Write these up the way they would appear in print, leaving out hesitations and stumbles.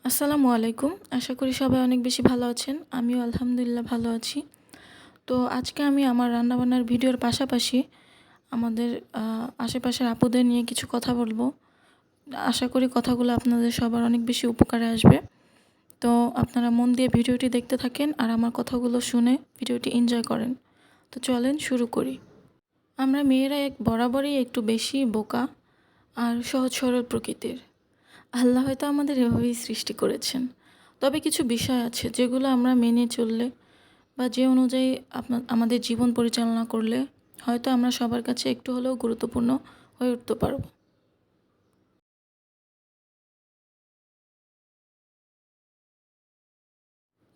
আসসালামু আলাইকুম। আশা করি সবাই অনেক বেশি ভালো আছেন। আমিও আলহামদুলিল্লাহ ভালো আছি। তো আজকে আমি আমার রান্নাবান্নার ভিডিওর পাশাপাশি আমাদের আশেপাশের আপুদের নিয়ে কিছু কথা বলবো। আশা করি কথাগুলো আপনাদের সবার অনেক বেশি উপকারে আসবে। তো আপনারা মন দিয়ে ভিডিওটি দেখতে থাকেন আর আমার কথাগুলো শুনে ভিডিওটি এনজয় করেন। তো চলেন শুরু করি। আমরা মেয়েরা বরাবরই একটু বেশি বোকা আর সহজ সরল প্রকৃতির। আল্লাহ হয়তো আমাদের এভাবেই সৃষ্টি করেছেন। তবে কিছু বিষয় আছে যেগুলো আমরা মেনে চললে বা যে অনুযায়ী আমাদের জীবন পরিচালনা করলে হয়তো আমরা সবার কাছে একটু হলেও গুরুত্বপূর্ণ হয়ে উঠতে পারব।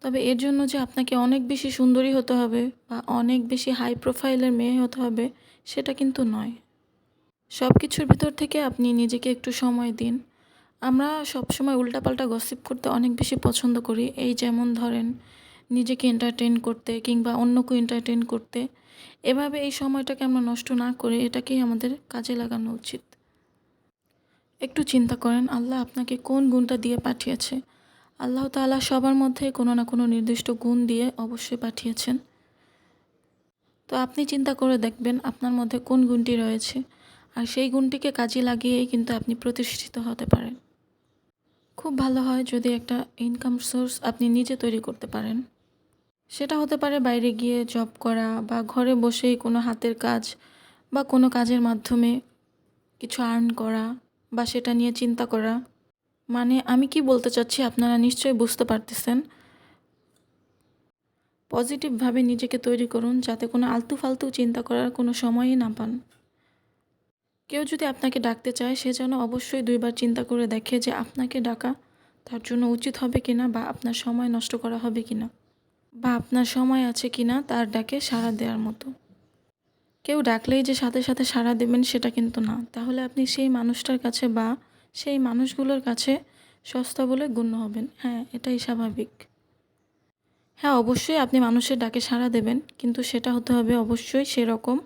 তবে এর জন্য যে আপনাকে অনেক বেশি সুন্দরী হতে হবে বা অনেক বেশি হাই প্রোফাইলের মেয়ে হতে হবে সেটা কিন্তু নয়। সব কিছুর ভিতর থেকে আপনি নিজেকে একটু সময় দিন। আমরা সবসময় উল্টাপাল্টা গসিপ করতে অনেক বেশি পছন্দ করি। এই যেমন ধরেন নিজেকে এন্টারটেইন করতে কিংবা অন্যকে এন্টারটেইন করতে। এভাবে এই সময়টাকে আমরা নষ্ট না করে এটাকেই আমাদের কাজে লাগানো উচিত। একটু চিন্তা করেন আল্লাহ আপনাকে কোন গুণটা দিয়ে পাঠিয়েছে। আল্লাহ তাআলা সবার মধ্যে কোনো না কোনো নির্দিষ্ট গুণ দিয়ে অবশ্যই পাঠিয়েছেন। তো আপনি চিন্তা করে দেখবেন আপনার মধ্যে কোন গুণটি রয়েছে। আর সেই গুণটিকে কাজে লাগিয়েই কিন্তু আপনি প্রতিষ্ঠিত হতে পারেন। খুব ভালো হয় যদি একটা ইনকাম সোর্স আপনি নিজে তৈরি করতে পারেন। সেটা হতে পারে বাইরে গিয়ে জব করা বা ঘরে বসেই কোনো হাতের কাজ বা কোনো কাজের মাধ্যমে কিছু আর্ন করা বা সেটা নিয়ে চিন্তা করা। মানে আমি কি বলতে চাচ্ছি আপনারা নিশ্চয়ই বুঝতে পারতেছেন। পজিটিভভাবে নিজেকে তৈরি করুন যাতে কোনো আলতু ফালতু চিন্তা করার কোনো সময়ই না পান। কেউ যদি আপনাকে ডাকতে চায় সে যেন অবশ্যই ২ বার চিন্তা করে দেখে যে আপনাকে ডাকা তার জন্য উচিত হবে কিনা বা আপনার সময় নষ্ট করা হবে কিনা বা আপনার সময় আছে কিনা তার ডাকে সাড়া দেওয়ার মতো। কেউ ডাকলেই যে সাথে সাথে সাড়া দেবেন সেটা কিন্তু না। তাহলে আপনি সেই মানুষটার কাছে বা সেই মানুষগুলোর কাছে সস্তা বলে গণ্য হবেন। হ্যাঁ, এটাই স্বাভাবিক। হ্যাঁ, অবশ্যই আপনি মানুষের ডাকে সাড়া দেবেন, কিন্তু সেটা হতে হবে অবশ্যই সেরকম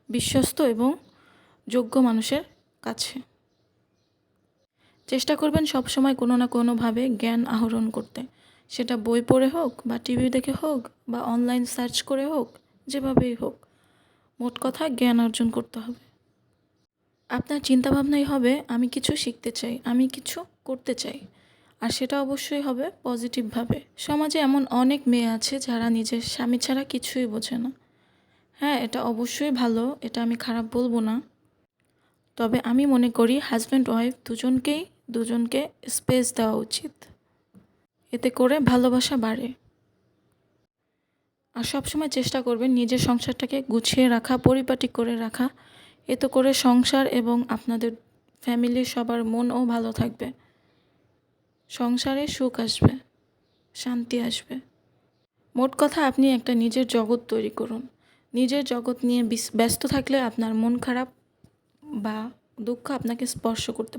বিশ্বস্ত এবং যোগ্য মানুষের কাছে। চেষ্টা করবেন সবসময় কোনো না কোনোভাবে জ্ঞান আহরণ করতে। সেটা বই পড়ে হোক বা টিভি দেখে হোক বা অনলাইন সার্চ করে হোক, যেভাবেই হোক। মোট কথা জ্ঞান অর্জন করতে হবে। আপনার চিন্তাভাবনাই হবে আমি কিছু শিখতে চাই, আমি কিছু করতে চাই। আর সেটা অবশ্যই হবে পজিটিভভাবে। সমাজে এমন অনেক মেয়ে আছে যারা নিজের স্বামী ছাড়া কিছুই বোঝে না। হ্যাঁ, এটা অবশ্যই ভালো, এটা আমি খারাপ বলবো না। তবে আমি মনে করি হাজব্যান্ড ওয়াইফ দুজনকে স্পেস দেওয়া উচিত। এতে করে ভালোবাসা বাড়ে। আর সবসময় চেষ্টা করবেন নিজের সংসারটাকে গুছিয়ে রাখা, পরিপাটি করে রাখা। এতে করে সংসার এবং আপনাদের ফ্যামিলির সবার মনও ভালো থাকবে। সংসারে সুখ আসবে, শান্তি আসবে। মোট কথা আপনি একটা নিজের জগৎ তৈরি করুন। নিজের জগৎ নিয়ে ব্যস্ত থাকলে আপনার মন খারাপ বা দুঃখ আপনাকে স্পর্শ করতে